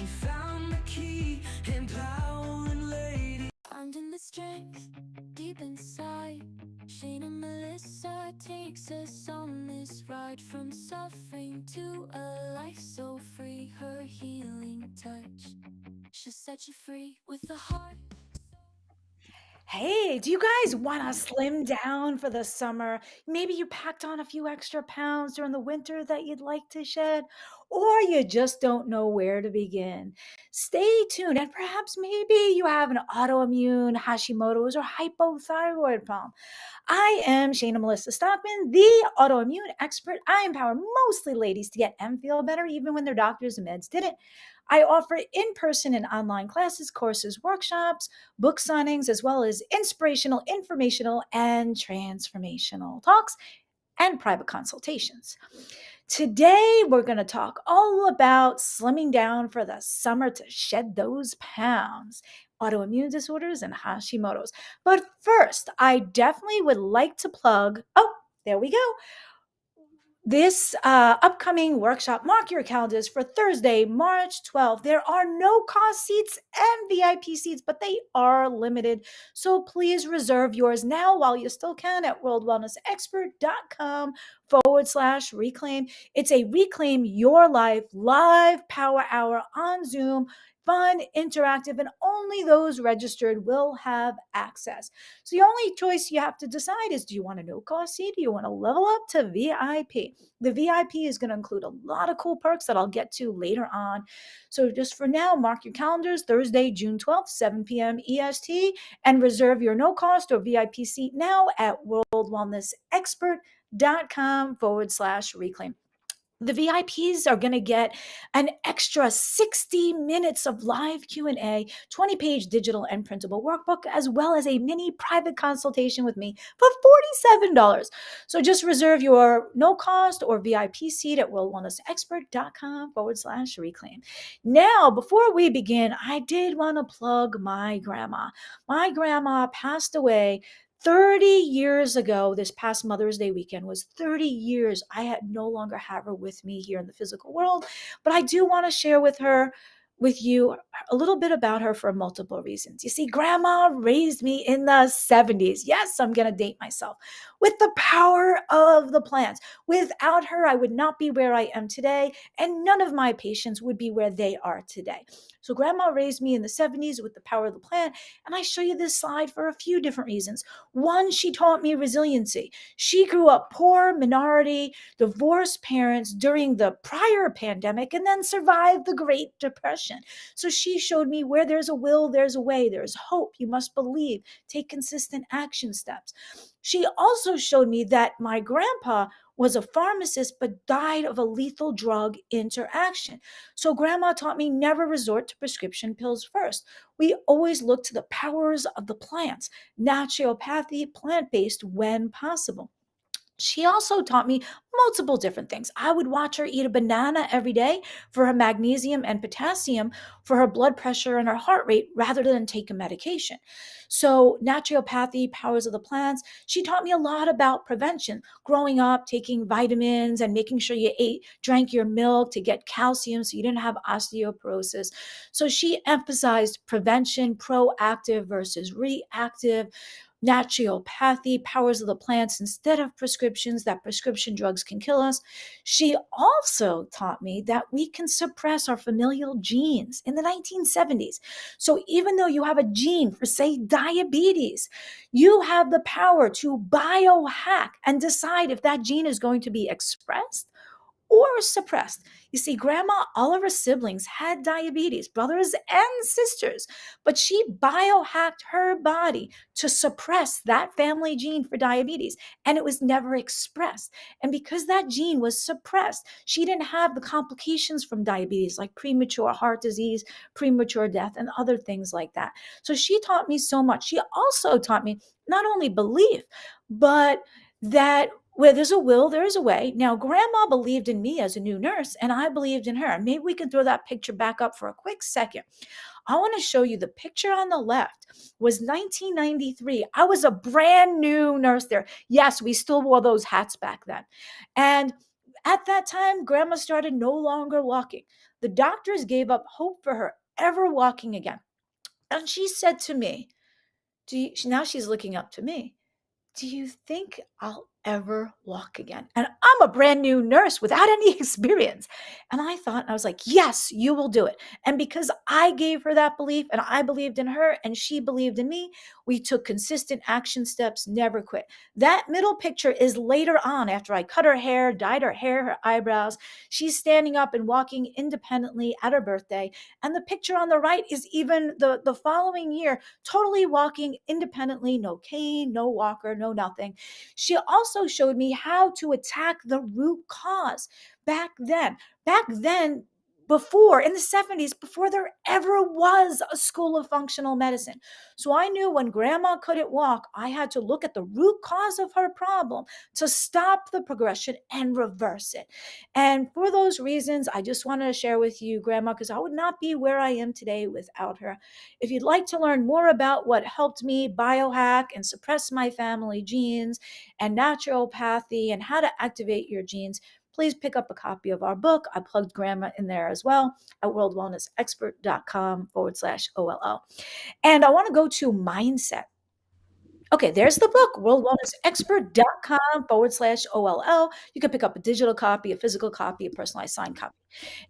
She found the key, empowering lady. Finding the strength deep inside. Shayna Melissa takes us on this ride from suffering to a life so free. Her healing touch she'll set you free with a heart. Hey, do you guys want to slim down for the summer? Maybe you packed on a few extra pounds during the winter that you'd like to shed, or you just don't know where to begin. Stay tuned, and perhaps maybe you have an autoimmune Hashimoto's or hypothyroid problem. I am Shayna Melissa Stockman, the autoimmune expert. I empower mostly ladies to get and feel better, even when their doctors and meds didn't. I offer in person and online classes, courses, workshops, book signings, as well as inspirational, informational, and transformational talks and private consultations. Today, we're going to talk all about slimming down for the summer to shed those pounds, autoimmune disorders, and Hashimoto's. But first, I definitely would like to plug. Oh, there we go. This upcoming workshop, mark your calendars for Thursday, March 12th. There are no cost seats and VIP seats, but they are limited. So please reserve yours now while you still can at worldwellnessexpert.com/reclaim. It's a Reclaim Your Life live power hour on Zoom. Fun, interactive, and only those registered will have access. So the only choice you have to decide is, do you want a no-cost seat? Do you want to level up to VIP? The VIP is going to include a lot of cool perks that I'll get to later on. So just for now, mark your calendars, Thursday, June 12th, 7 p.m. EST, and reserve your no-cost or VIP seat now at worldwellnessexpert.com/reclaim. The VIPs are going to get an extra 60 minutes of live Q&A, 20-page digital and printable workbook, as well as a mini private consultation with me for $47. So just reserve your no cost or VIP seat at worldwellnessexpert.com/reclaim. Now, before we begin, I did want to plug my grandma. My grandma passed away 30 years ago. This past Mother's Day weekend was 30 years. I had no longer have her with me here in the physical world, but I do want to share with you a little bit about her for multiple reasons. You see, grandma raised me in the 70s. Yes, I'm going to date myself. With the power of the plants. Without her, I would not be where I am today, and none of my patients would be where they are today. So grandma raised me in the 70s with the power of the plant, and I show you this slide for a few different reasons. One, she taught me resiliency. She grew up poor, minority, divorced parents during the prior pandemic and then survived the Great Depression. So she showed me where there's a will, there's a way, there's hope. You must believe, take consistent action steps. She also showed me that my grandpa was a pharmacist but died of a lethal drug interaction. So grandma taught me never resort to prescription pills first. We always look to the powers of the plants, naturopathy, plant-based when possible. She also taught me multiple different things. I would watch her eat a banana every day for her magnesium and potassium, for her blood pressure and her heart rate, rather than take a medication. So, naturopathy, powers of the plants. She taught me a lot about prevention. Growing up, taking vitamins and making sure you drank your milk to get calcium so you didn't have osteoporosis. So, she emphasized prevention, proactive versus reactive, naturopathy, powers of the plants instead of prescriptions, that prescription drugs can kill us. She also taught me that we can suppress our familial genes in the 1970s. So even though you have a gene for, say, diabetes, you have the power to biohack and decide if that gene is going to be expressed or suppressed. You see, grandma, all of her siblings had diabetes, brothers and sisters, but she biohacked her body to suppress that family gene for diabetes, and it was never expressed. And because that gene was suppressed, she didn't have the complications from diabetes like premature heart disease, premature death, and other things like that. So she taught me so much. She also taught me not only belief, but that where there's a will, there's a way. Now, grandma believed in me as a new nurse, and I believed in her. Maybe we can throw that picture back up for a quick second. I want to show you the picture on the left was 1993. I was a brand new nurse there. Yes, we still wore those hats back then. And at that time, grandma started no longer walking. The doctors gave up hope for her ever walking again. And she said to me, now she's looking up to me, do you think I'll ever walk again? And I'm a brand new nurse without any experience. And I thought, I was like, yes, you will do it. And because I gave her that belief and I believed in her and she believed in me, we took consistent action steps, never quit. That middle picture is later on after I cut her hair, dyed her hair, her eyebrows. She's standing up and walking independently at her birthday. And the picture on the right is even the following year, totally walking independently, no cane, no walker, no nothing. She also showed me how to attack the root cause back then. Back then, before in the 70s, before there ever was a school of functional medicine. So I knew when grandma couldn't walk, I had to look at the root cause of her problem to stop the progression and reverse it. And for those reasons, I just wanted to share with you, grandma, because I would not be where I am today without her. If you'd like to learn more about what helped me biohack and suppress my family genes and naturopathy and how to activate your genes, please pick up a copy of our book. I plugged grandma in there as well at worldwellnessexpert.com/OLO. And I want to go to mindset. Okay, there's the book, worldwellnessexpert.com/OLL. You can pick up a digital copy, a physical copy, a personalized signed copy.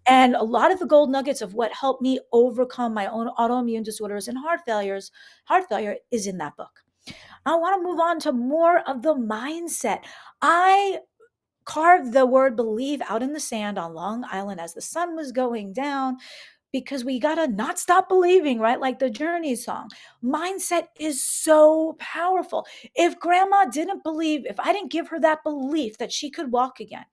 And a lot of the gold nuggets of what helped me overcome my own autoimmune disorders and heart failure is in that book. I want to move on to more of the mindset. I carved the word believe out in the sand on Long Island as the sun was going down because we got to not stop believing, right? Like the Journey song. Mindset is so powerful. If grandma didn't believe, if I didn't give her that belief that she could walk again,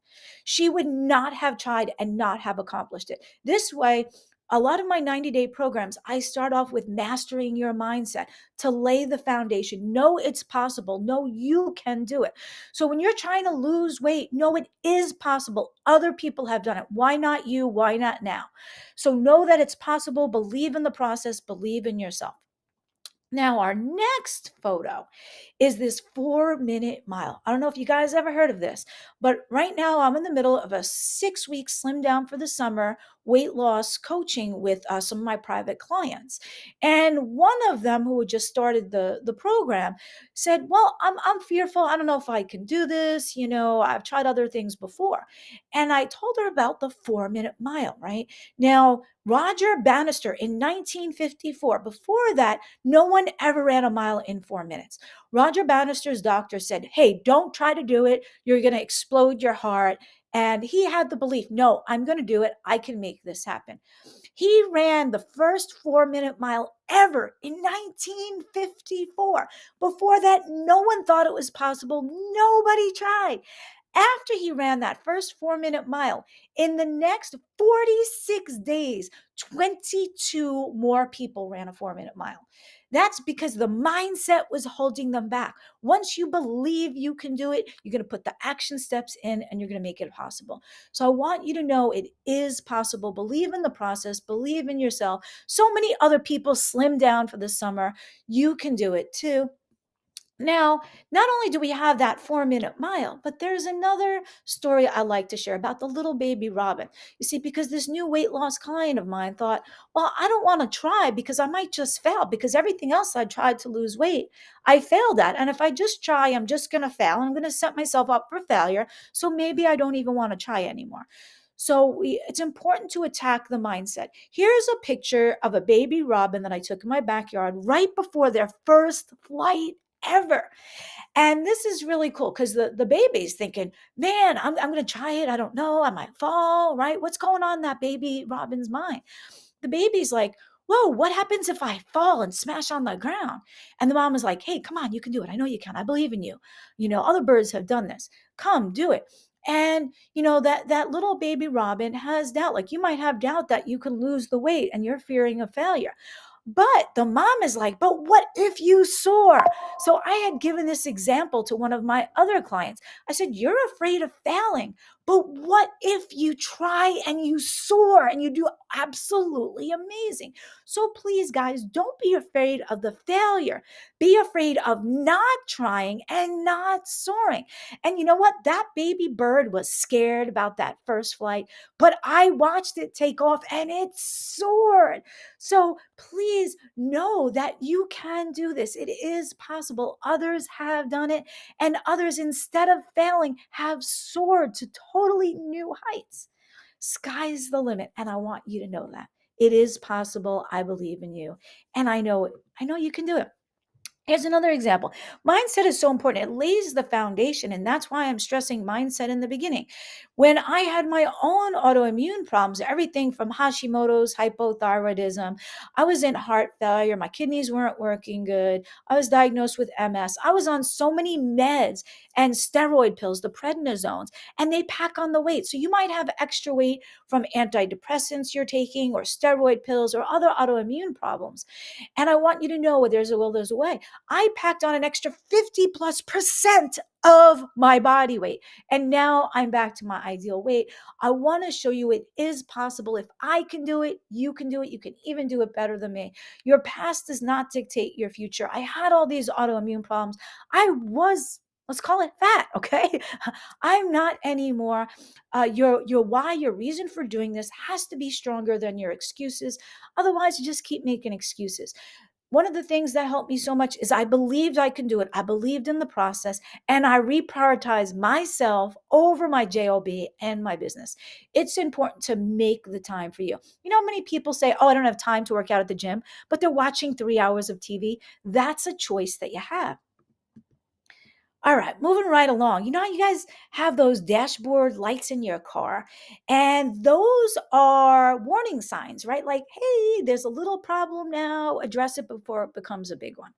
she would not have tried and not have accomplished it. This way, a lot of my 90-day programs, I start off with mastering your mindset to lay the foundation. Know it's possible. Know you can do it. So when you're trying to lose weight, know it is possible. Other people have done it. Why not you? Why not now? So know that it's possible. Believe in the process. Believe in yourself. Now, our next photo is this 4-minute mile. I don't know if you guys ever heard of this, but right now I'm in the middle of a 6-week slim down for the summer weight loss coaching with some of my private clients. And one of them who had just started the program said, well, I'm fearful. I don't know if I can do this. You know, I've tried other things before. And I told her about the 4-minute mile, right? Now, Roger Bannister in 1954, before that, no one ever ran a mile in 4 minutes. Roger Bannister's doctor said, hey, don't try to do it. You're going to explode your heart. And he had the belief, no, I'm going to do it. I can make this happen. He ran the first 4-minute mile ever in 1954. Before that, no one thought it was possible. Nobody tried. After he ran that first 4-minute mile, in the next 46 days, 22 more people ran a 4-minute mile. That's because the mindset was holding them back. Once you believe you can do it, you're going to put the action steps in and you're going to make it possible. So I want you to know it is possible. Believe in the process, believe in yourself. So many other people slim down for the summer. You can do it too. Now, not only do we have that 4-minute mile, but there's another story I like to share about the little baby robin. You see, because this new weight loss client of mine thought, well, I don't want to try because I might just fail because everything else I tried to lose weight, I failed at. And if I just try, I'm just going to fail. I'm going to set myself up for failure. So maybe I don't even want to try anymore. So it's important to attack the mindset. Here's a picture of a baby robin that I took in my backyard right before their first flight ever. And this is really cool because the baby's thinking, man, I'm going to try it. I don't know. I might fall, right? What's going on in that baby robin's mind? The baby's like, whoa, what happens if I fall and smash on the ground? And the mom is like, hey, come on, you can do it. I know you can. I believe in you. You know, other birds have done this. Come, do it. And, you know, that little baby robin has doubt. Like you might have doubt that you can lose the weight and you're fearing a failure. But the mom is like, but what if you soar? So I had given this example to one of my other clients. I said, you're afraid of failing, but what if you try and you soar and you do absolutely amazing? So please, guys, don't be afraid of the failure. Be afraid of not trying and not soaring. And you know what? That baby bird was scared about that first flight, but I watched it take off and it soared. So please know that you can do this. It is possible. Others have done it, and others, instead of failing, have soared to totally new heights. Sky's the limit, and I want you to know that. It is possible. I believe in you, and I know you can do it. Here's another example. Mindset is so important. It lays the foundation, and that's why I'm stressing mindset in the beginning. When I had my own autoimmune problems, everything from Hashimoto's, hypothyroidism, I was in heart failure, my kidneys weren't working good, I was diagnosed with MS. I was on so many meds and steroid pills, the prednisones, and they pack on the weight. So you might have extra weight from antidepressants you're taking or steroid pills or other autoimmune problems. And I want you to know where there's a will, there's a way. I packed on an extra 50+% of my body weight. And now I'm back to my ideal weight. I want to show you it is possible. If I can do it, you can do it. You can even do it better than me. Your past does not dictate your future. I had all these autoimmune problems. I was, let's call it fat, okay? I'm not anymore. Your why, your reason for doing this has to be stronger than your excuses. Otherwise, you just keep making excuses. One of the things that helped me so much is I believed I can do it. I believed in the process, and I reprioritized myself over my job and my business. It's important to make the time for you. You know, many people say, oh, I don't have time to work out at the gym, but they're watching 3 hours of TV. That's a choice that you have. All right, moving right along. You know how you guys have those dashboard lights in your car, and those are warning signs, right? Like, hey, there's a little problem now, address it before it becomes a big one.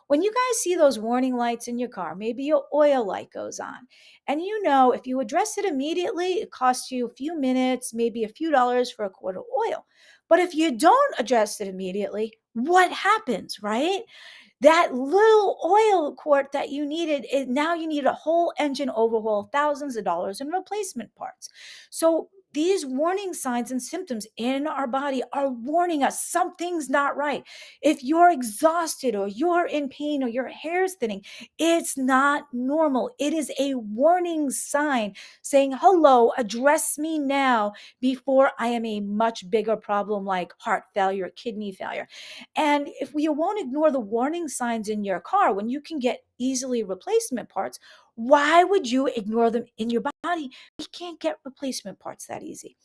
When you guys see those warning lights in your car, maybe your oil light goes on, and you know if you address it immediately, it costs you a few minutes, maybe a few dollars for a quart of oil. But if you don't address it immediately, what happens, right? That little oil quart that you needed, now you need a whole engine overhaul, thousands of dollars in replacement parts. So these warning signs and symptoms in our body are warning us something's not right. If you're exhausted or you're in pain or your hair's thinning, it's not normal. It is a warning sign saying, hello, address me now before I am a much bigger problem like heart failure, kidney failure. And if you won't ignore the warning signs in your car when you can get easily replacement parts, why would you ignore them in your body? You can't get replacement parts that easy.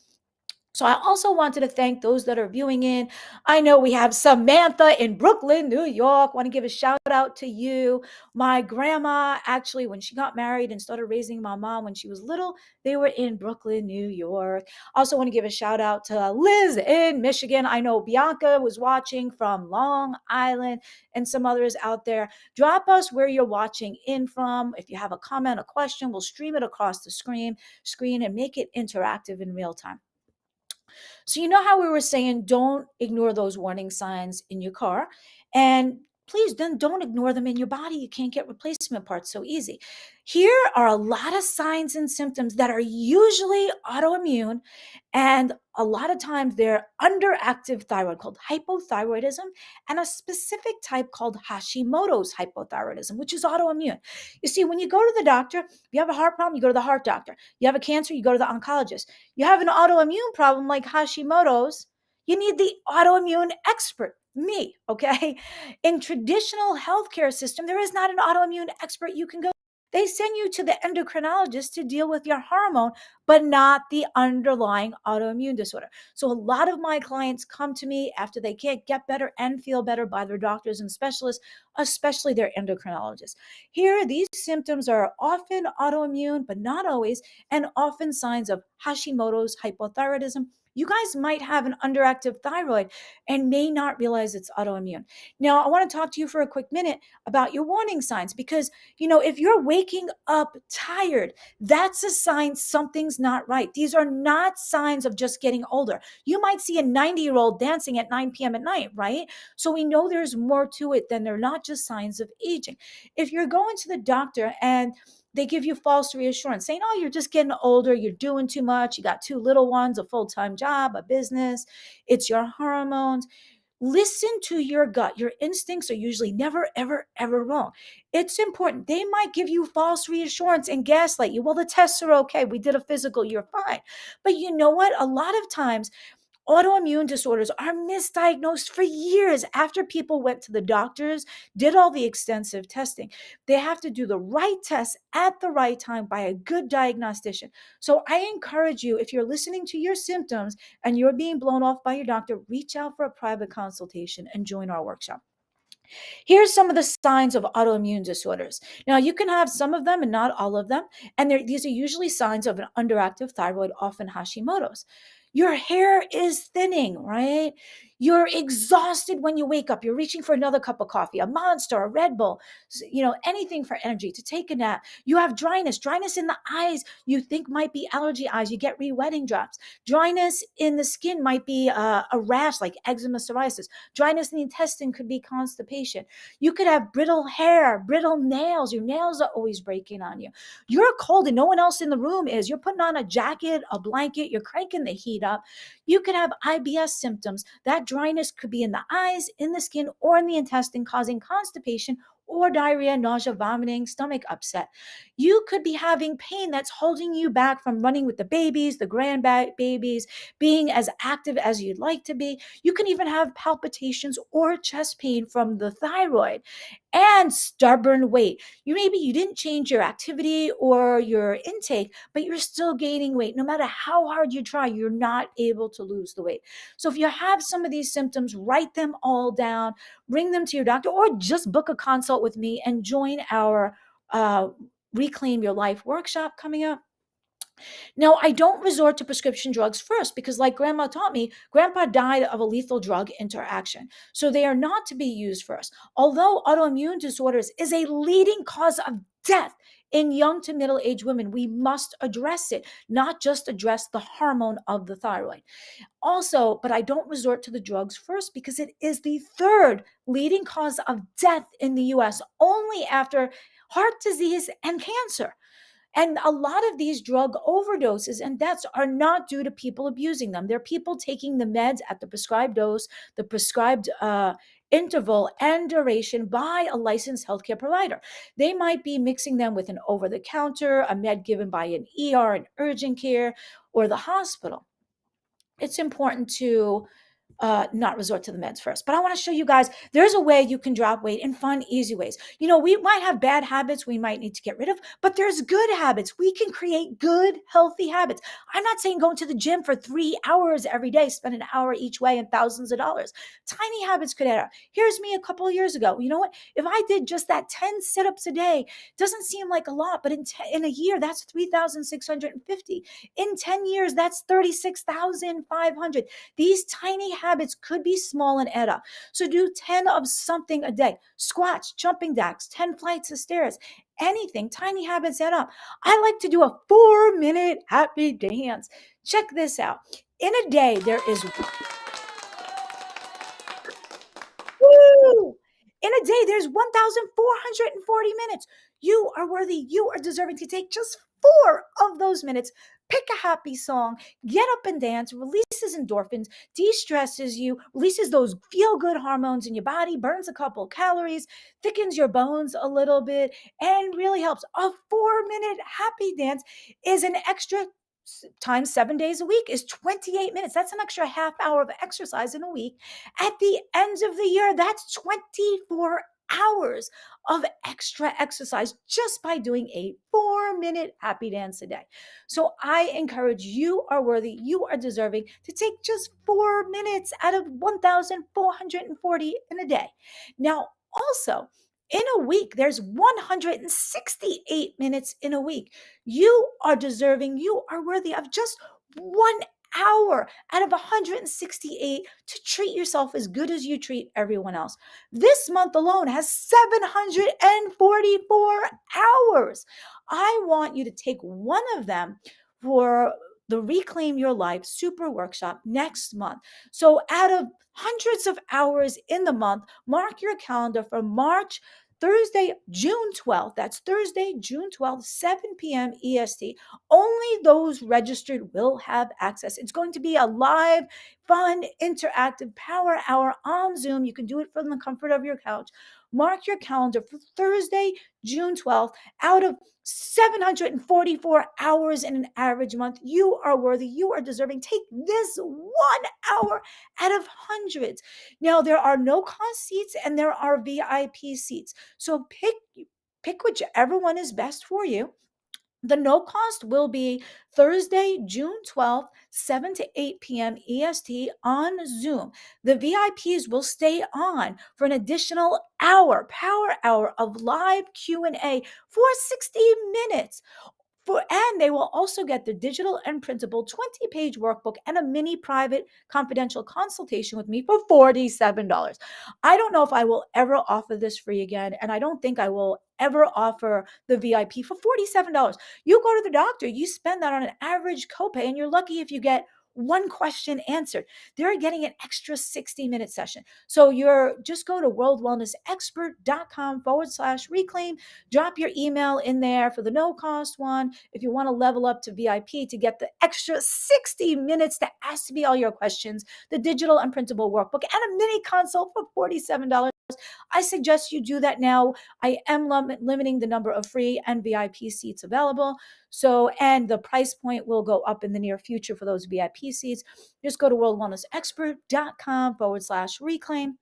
So I also wanted to thank those that are viewing in. I know we have Samantha in Brooklyn, New York. Want to give a shout out to you. My grandma, actually, when she got married and started raising my mom when she was little, they were in Brooklyn, New York. Also want to give a shout out to Liz in Michigan. I know Bianca was watching from Long Island and some others out there. Drop us where you're watching in from. If you have a comment, a question, we'll stream it across the screen and make it interactive in real time. So, you know how we were saying don't ignore those warning signs in your car? And please then don't ignore them in your body. You can't get replacement parts so easy. Here are a lot of signs and symptoms that are usually autoimmune, and a lot of times they're underactive thyroid called hypothyroidism, and a specific type called Hashimoto's hypothyroidism, which is autoimmune. You see, when you go to the doctor, if you have a heart problem, you go to the heart doctor. You have a cancer, you go to the oncologist. You have an autoimmune problem like Hashimoto's, you need the autoimmune expert, me, okay? In traditional healthcare system, there is not an autoimmune expert you can go. They send you to the endocrinologist to deal with your hormone, but not the underlying autoimmune disorder. So a lot of my clients come to me after they can't get better and feel better by their doctors and specialists, especially their endocrinologists. Here, these symptoms are often autoimmune, but not always, and often signs of Hashimoto's hypothyroidism. You guys might have an underactive thyroid and may not realize it's autoimmune. Now, I want to talk to you for a quick minute about your warning signs because, if you're waking up tired, that's a sign something's not right. These are not signs of just getting older. You might see a 90-year-old dancing at 9 p.m. at night, right? So we know there's more to it than they're not just signs of aging. If you're going to the doctor and they give you false reassurance saying, oh, you're just getting older, you're doing too much, you got two little ones, a full-time job, a business, it's your hormones. Listen to your gut. Your instincts are usually never, ever, ever wrong. It's important. They might give you false reassurance and gaslight you. Well, the tests are okay. We did a physical. You're fine. But you know what? A lot of times, autoimmune disorders are misdiagnosed for years after people went to the doctors, did all the extensive testing. They have to do the right tests at the right time by a good diagnostician. So I encourage you, if you're listening to your symptoms and you're being blown off by your doctor, reach out for a private consultation and join our workshop. Here's some of the signs of autoimmune disorders. Now, you can have some of them and not all of them. And these are usually signs of an underactive thyroid, often Hashimoto's. Your hair is thinning, right? You're exhausted when you wake up. You're reaching for another cup of coffee, a Monster, a Red Bull, anything for energy, to take a nap. You have dryness in the eyes you think might be allergy eyes. You get re-wetting drops. Dryness in the skin might be a rash like eczema, psoriasis. Dryness in the intestine could be constipation. You could have brittle hair, brittle nails. Your nails are always breaking on you. You're cold and no one else in the room is. You're putting on a jacket, a blanket, you're cranking the heat up. You could have IBS symptoms. That dryness could be in the eyes, in the skin, or in the intestine, causing constipation or diarrhea, nausea, vomiting, stomach upset. You could be having pain that's holding you back from running with the babies, the grandbabies, being as active as you'd like to be. You can even have palpitations or chest pain from the thyroid. And stubborn weight. Maybe you didn't change your activity or your intake, but you're still gaining weight. No matter how hard you try, you're not able to lose the weight. So if you have some of these symptoms, write them all down, bring them to your doctor, or just book a consult with me and join our Reclaim Your Life workshop coming up. Now, I don't resort to prescription drugs first because, like Grandma taught me, Grandpa died of a lethal drug interaction. So they are not to be used first. Although autoimmune disorders is a leading cause of death in young to middle-aged women, we must address it, not just address the hormone of the thyroid. Also, but I don't resort to the drugs first because it is the third leading cause of death in the US, only after heart disease and cancer. And a lot of these drug overdoses and deaths are not due to people abusing them. They're people taking the meds at the prescribed dose, the prescribed interval and duration by a licensed healthcare provider. They might be mixing them with an over-the-counter, a med given by an ER, an urgent care, or the hospital. It's important to not resort to the meds first. But I want to show you guys there's a way you can drop weight in fun, easy ways. We might have bad habits we might need to get rid of, but there's good habits. We can create good, healthy habits. I'm not saying going to the gym for 3 hours every day, spend an hour each way and thousands of dollars. Tiny habits could add up. Here's me a couple of years ago. You know what? If I did just that 10 sit-ups a day, doesn't seem like a lot, but in a year, that's 3,650. In 10 years, that's 36,500. These tiny habits could be small and add up. So do 10 of something a day. Squats, jumping jacks, 10 flights of stairs, anything. Tiny habits add up. I like to do a 4-minute happy dance. Check this out. In a day, there is Woo! In a day, there's 1,440 minutes. You are worthy. You are deserving to take just 4 of those minutes. Pick a happy song, get up and dance, releases endorphins, de-stresses you, releases those feel-good hormones in your body, burns a couple calories, thickens your bones a little bit, and really helps. A 4-minute happy dance is an extra times 7 days a week is 28 minutes. That's an extra half hour of exercise in a week. At the end of the year, that's 24 hours of extra exercise just by doing a 4-minute happy dance a day. So I encourage you are worthy, you are deserving to take just 4 minutes out of 1,440 in a day. Now, also, in a week, there's 168 minutes in a week. You are deserving, you are worthy of just 1 hour out of 168 to treat yourself as good as you treat everyone else. This month alone has 744 hours. I want you to take one of them for the Reclaim Your Life Super Workshop next month. So, out of hundreds of hours in the month, mark your calendar for Thursday, June 12th. That's Thursday, June 12th, 7 p.m. EST. Only those registered will have access. It's going to be a live, fun, interactive power hour on Zoom. You can do it from the comfort of your couch. Mark your calendar for Thursday, June 12th. Out of 744 hours in an average month, you are worthy. You are deserving. Take this 1 hour out of hundreds. Now, there are no cost seats and there are VIP seats. So pick whichever one is best for you. The no cost will be Thursday, June 12th, 7 to 8 p.m. EST on Zoom. The VIPs will stay on for an additional power hour of live Q&A for 60 minutes. And they will also get the digital and printable 20-page workbook and a mini private confidential consultation with me for $47. I don't know if I will ever offer this free again, and I don't think I will ever offer the VIP for $47. You go to the doctor, you spend that on an average copay, and you're lucky if you get one question answered. They're getting an extra 60-minute session. So just go to worldwellnessexpert.com/reclaim, drop your email in there for the no cost one. If you want to level up to VIP to get the extra 60 minutes to ask me all your questions, the digital and printable workbook, and a mini consult for $47. I suggest you do that now. I am limiting the number of free and VIP seats available. So, and the price point will go up in the near future for those VIP seats. Just go to worldwellnessexpert.com/reclaim.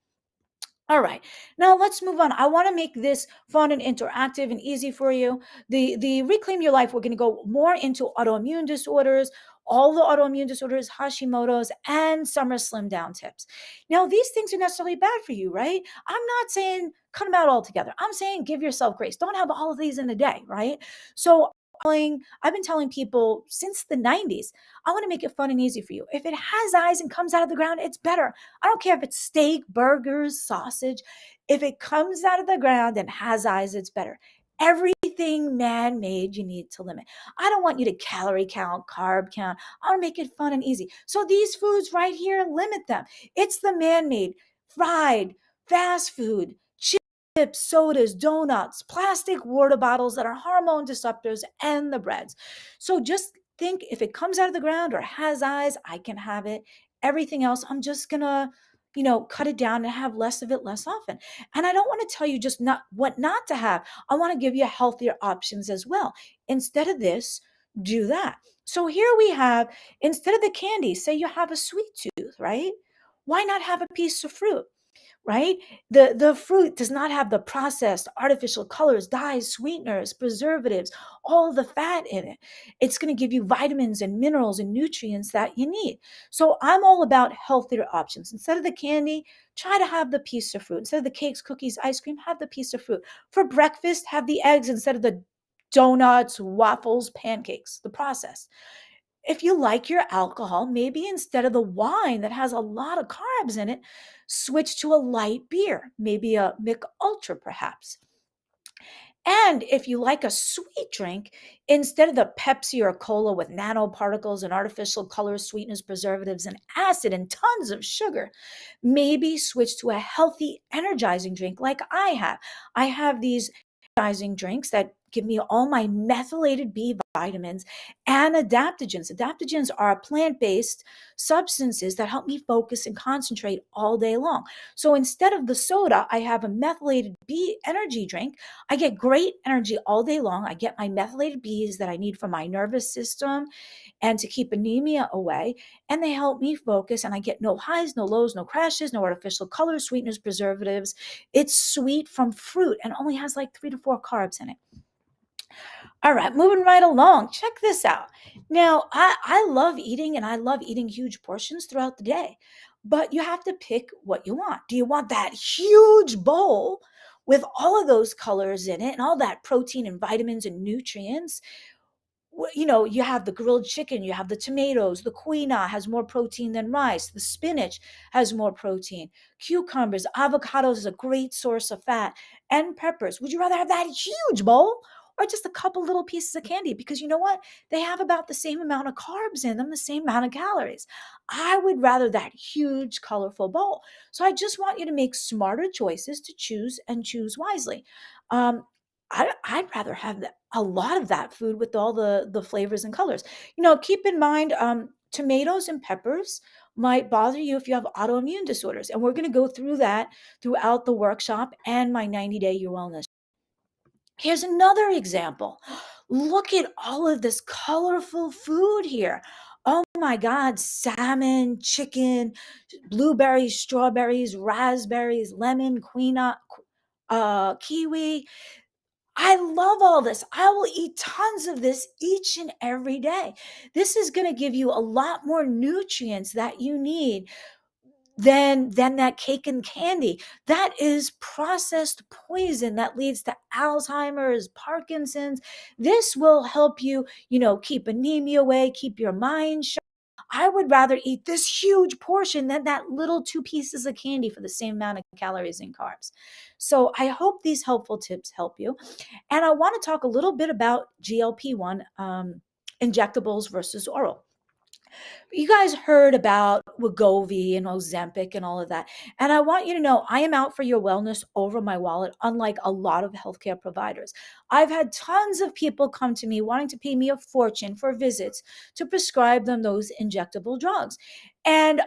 All right, now let's move on. I want to make this fun and interactive and easy for you. The Reclaim Your Life, we're going to go more into autoimmune disorders, all the autoimmune disorders, Hashimoto's, and summer slim down tips. Now, these things are necessarily bad for you, right? I'm not saying cut them out altogether. I'm saying give yourself grace. Don't have all of these in a day, right? So I've been telling people since the 90s, I want to make it fun and easy for you. If it has eyes and comes out of the ground, it's better. I don't care if it's steak, burgers, sausage. If it comes out of the ground and has eyes, it's better. Everything man-made, you need to limit. I don't want you to calorie count, carb count. I want to make it fun and easy. So these foods right here, limit them. It's the man-made, fried, fast food, chips, sodas, donuts, plastic water bottles that are hormone disruptors, and the breads. So just think, if it comes out of the ground or has eyes, I can have it. Everything else, I'm just gonna, cut it down and have less of it less often. And I don't want to tell you just not what not to have. I want to give you healthier options as well. Instead of this, do that. So here we have, instead of the candy, say you have a sweet tooth, right? Why not have a piece of fruit? Right? The fruit does not have the processed artificial colors, dyes, sweeteners, preservatives, all the fat in it. It's going to give you vitamins and minerals and nutrients that you need. So I'm all about healthier options. Instead of the candy, try to have the piece of fruit. Instead of the cakes, cookies, ice cream, have the piece of fruit. For breakfast, have the eggs instead of the donuts, waffles, pancakes, the process. If you like your alcohol, maybe instead of the wine that has a lot of carbs in it, switch to a light beer, maybe a Mick Ultra perhaps. And if you like a sweet drink, instead of the Pepsi or Cola with nanoparticles and artificial colors, sweeteners, preservatives, and acid and tons of sugar, maybe switch to a healthy, energizing drink like I have. I have these energizing drinks that give me all my methylated B vitamins and adaptogens. Adaptogens are plant-based substances that help me focus and concentrate all day long. So instead of the soda, I have a methylated B energy drink. I get great energy all day long. I get my methylated Bs that I need for my nervous system and to keep anemia away. And they help me focus, and I get no highs, no lows, no crashes, no artificial colors, sweeteners, preservatives. It's sweet from fruit and only has like 3 to 4 carbs in it. All right, moving right along. Check this out. Now, I love eating, and I love eating huge portions throughout the day, but you have to pick what you want. Do you want that huge bowl with all of those colors in it and all that protein and vitamins and nutrients? You have the grilled chicken, you have the tomatoes, the quinoa has more protein than rice, the spinach has more protein, cucumbers, avocados is a great source of fat, and peppers. Would you rather have that huge bowl or just a couple little pieces of candy? Because you know what? They have about the same amount of carbs in them, the same amount of calories. I would rather that huge, colorful bowl. So I just want you to make smarter choices to choose and choose wisely. Um, I'd rather have a lot of that food with all the flavors and colors. Keep in mind, tomatoes and peppers might bother you if you have autoimmune disorders, and we're going to go through that throughout the workshop and my 90-day Your Wellness. Here's another example. Look at all of this colorful food here. Oh my God, salmon, chicken, blueberries, strawberries, raspberries, lemon, quinoa, kiwi. I love all this. I will eat tons of this each and every day. This is going to give you a lot more nutrients that you need than that cake and candy. That is processed poison that leads to Alzheimer's, Parkinson's. This will help you, keep anemia away, keep your mind sharp. I would rather eat this huge portion than that little two pieces of candy for the same amount of calories and carbs. So I hope these helpful tips help you. And I want to talk a little bit about GLP-1 injectables versus oral. You guys heard about Wegovy and Ozempic and all of that. And I want you to know I am out for your wellness over my wallet, unlike a lot of healthcare providers. I've had tons of people come to me wanting to pay me a fortune for visits to prescribe them those injectable drugs. And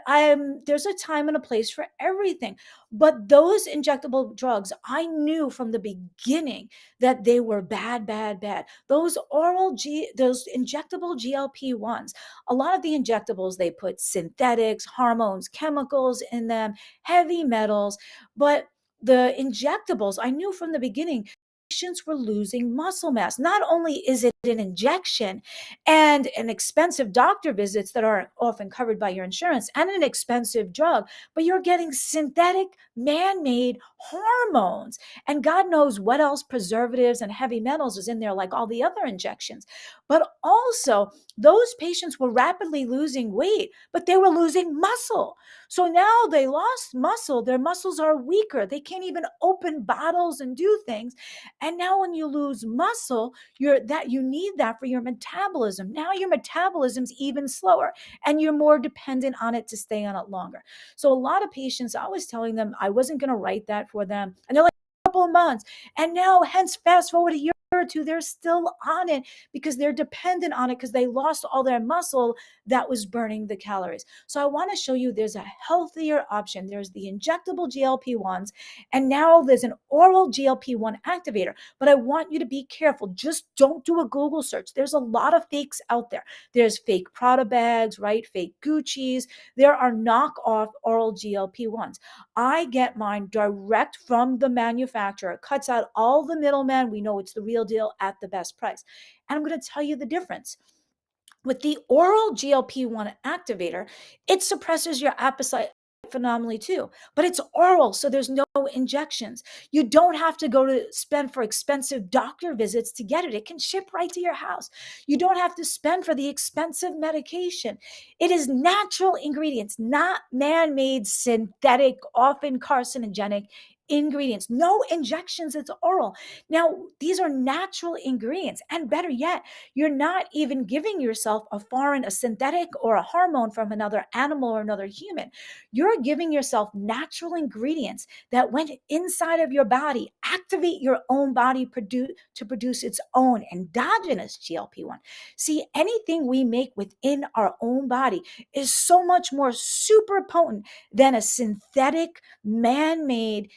there's a time and a place for everything. But those injectable drugs, I knew from the beginning that they were bad, bad, bad. Those injectable GLP-1s, a lot of the injectables, they put synthetics, hormones, chemicals in them, heavy metals. But the injectables, I knew from the beginning, patients were losing muscle mass. Not only is it an injection and an expensive doctor visits that are often covered by your insurance and an expensive drug, but you're getting synthetic, man-made hormones. And God knows what else, preservatives and heavy metals is in there, like all the other injections. But also, those patients were rapidly losing weight, but they were losing muscle. So now they lost muscle. Their muscles are weaker. They can't even open bottles and do things. And now when you lose muscle, you need that for your metabolism. Now your metabolism's even slower and you're more dependent on it to stay on it longer. So a lot of patients, I was telling them I wasn't going to write that for them. And they're like, a couple of months. And now, hence, fast forward a year or two, they're still on it because they're dependent on it because they lost all their muscle that was burning the calories. So I want to show you there's a healthier option. There's the injectable GLP-1s, and now there's an oral GLP-1 activator. But I want you to be careful. Just don't do a Google search. There's a lot of fakes out there. There's fake Prada bags, right? Fake Gucci's. There are knockoff oral GLP-1s. I get mine direct from the manufacturer. It cuts out all the middlemen. We know it's the real deal at the best price. And I'm going to tell you the difference. With the oral GLP-1 activator, it suppresses your appetite phenomenally too, but it's oral, so there's no injections. You don't have to go to spend for expensive doctor visits to get it. It can ship right to your house. You don't have to spend for the expensive medication. It is natural ingredients, not man-made, synthetic, often carcinogenic ingredients. No injections, it's oral. Now, these are natural ingredients, and better yet, you're not even giving yourself a synthetic or a hormone from another animal or another human. You're giving yourself natural ingredients that went inside of your body, activate your own body to produce its own endogenous GLP-1. See, anything we make within our own body is so much more super potent than a synthetic, man-made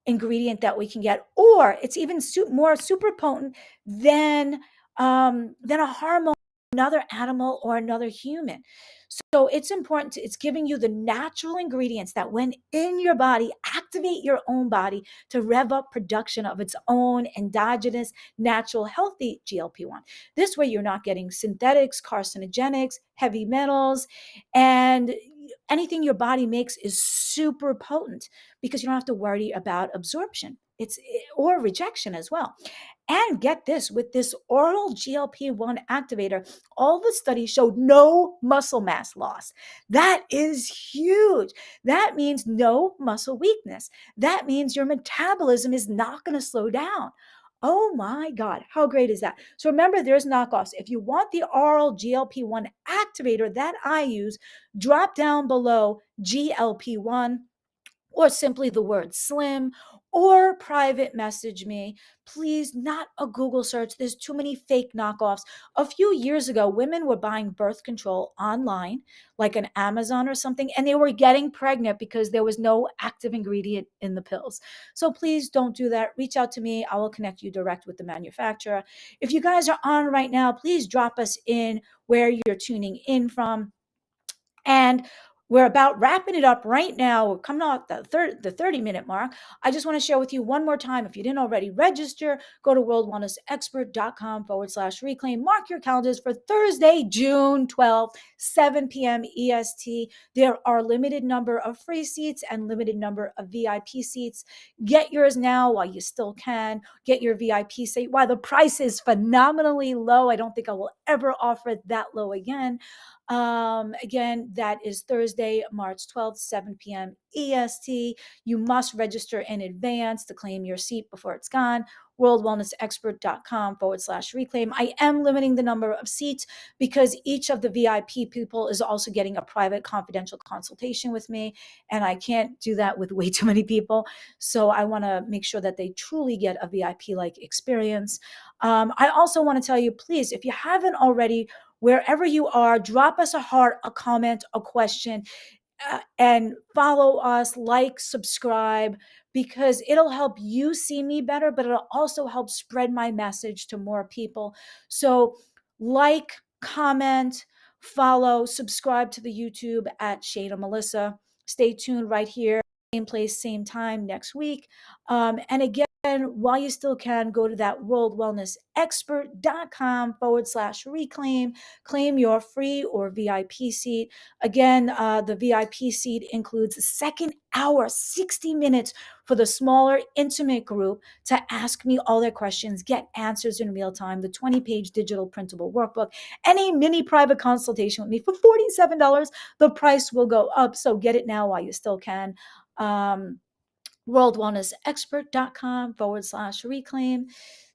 ingredient that we can get, or it's even more super potent than a hormone, another animal or another human. So it's important it's giving you the natural ingredients that when in your body, activate your own body to rev up production of its own endogenous, natural, healthy GLP-1. This way you're not getting synthetics, carcinogenics, heavy metals, and anything your body makes is super potent because you don't have to worry about absorption. It's or rejection as well. And get this, with this oral GLP-1 activator, all the studies showed no muscle mass loss. That is huge. That means no muscle weakness. That means your metabolism is not going to slow down. Oh my God, how great is that? So remember, there's knockoffs. If you want the oral GLP-1 activator that I use, drop down below GLP-1 or simply the word slim, or private message me. Please, not a Google search. There's too many fake knockoffs. A few years ago, women were buying birth control online, like an Amazon or something, and they were getting pregnant because there was no active ingredient in the pills. So please don't do that. Reach out to me. I will connect you direct with the manufacturer. If you guys are on right now, please drop us in where you're tuning in from. And we're about wrapping it up right now. We're coming out the 30-minute mark. I just want to share with you one more time. If you didn't already register, go to worldwellnessexpert.com/reclaim. Mark your calendars for Thursday, June 12th, 7 p.m. EST. There are limited number of free seats and limited number of VIP seats. Get yours now while you still can. Get your VIP seat while the price is phenomenally low. I don't think I will ever offer it that low again. Again, that is Thursday, March 12th, 7 p.m. EST. You must register in advance to claim your seat before it's gone. worldwellnessexpert.com/reclaim. I am limiting the number of seats because each of the VIP people is also getting a private confidential consultation with me, and I can't do that with way too many people. So I want to make sure that they truly get a VIP-like experience. I also want to tell you, please, if you haven't already, wherever you are, drop us a heart, a comment, a question, and follow us, like, subscribe, because it'll help you see me better, but it'll also help spread my message to more people. So, like, comment, follow, subscribe to the YouTube at Shayna Melissa. Stay tuned right here, same place, same time next week. And again, while you still can, go to that worldwellnessexpert.com/reclaim. Claim your free or VIP seat. Again, the VIP seat includes a second hour, 60 minutes for the smaller, intimate group to ask me all their questions, get answers in real time, the 20-page digital printable workbook, and a mini private consultation with me for $47. The price will go up, so get it now while you still can. worldwellnessexpert.com/reclaim.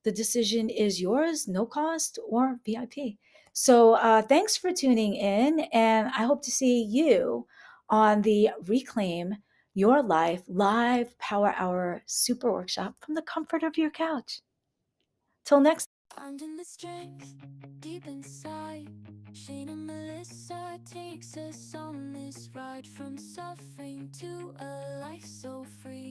The decision is yours, no cost or VIP. So thanks for tuning in, and I hope to see you on the Reclaim Your Life Live Power Hour Super Workshop from the comfort of your couch. Till next. Finding the strength deep inside. Shayna Melissa takes us on this ride from suffering to a life so free.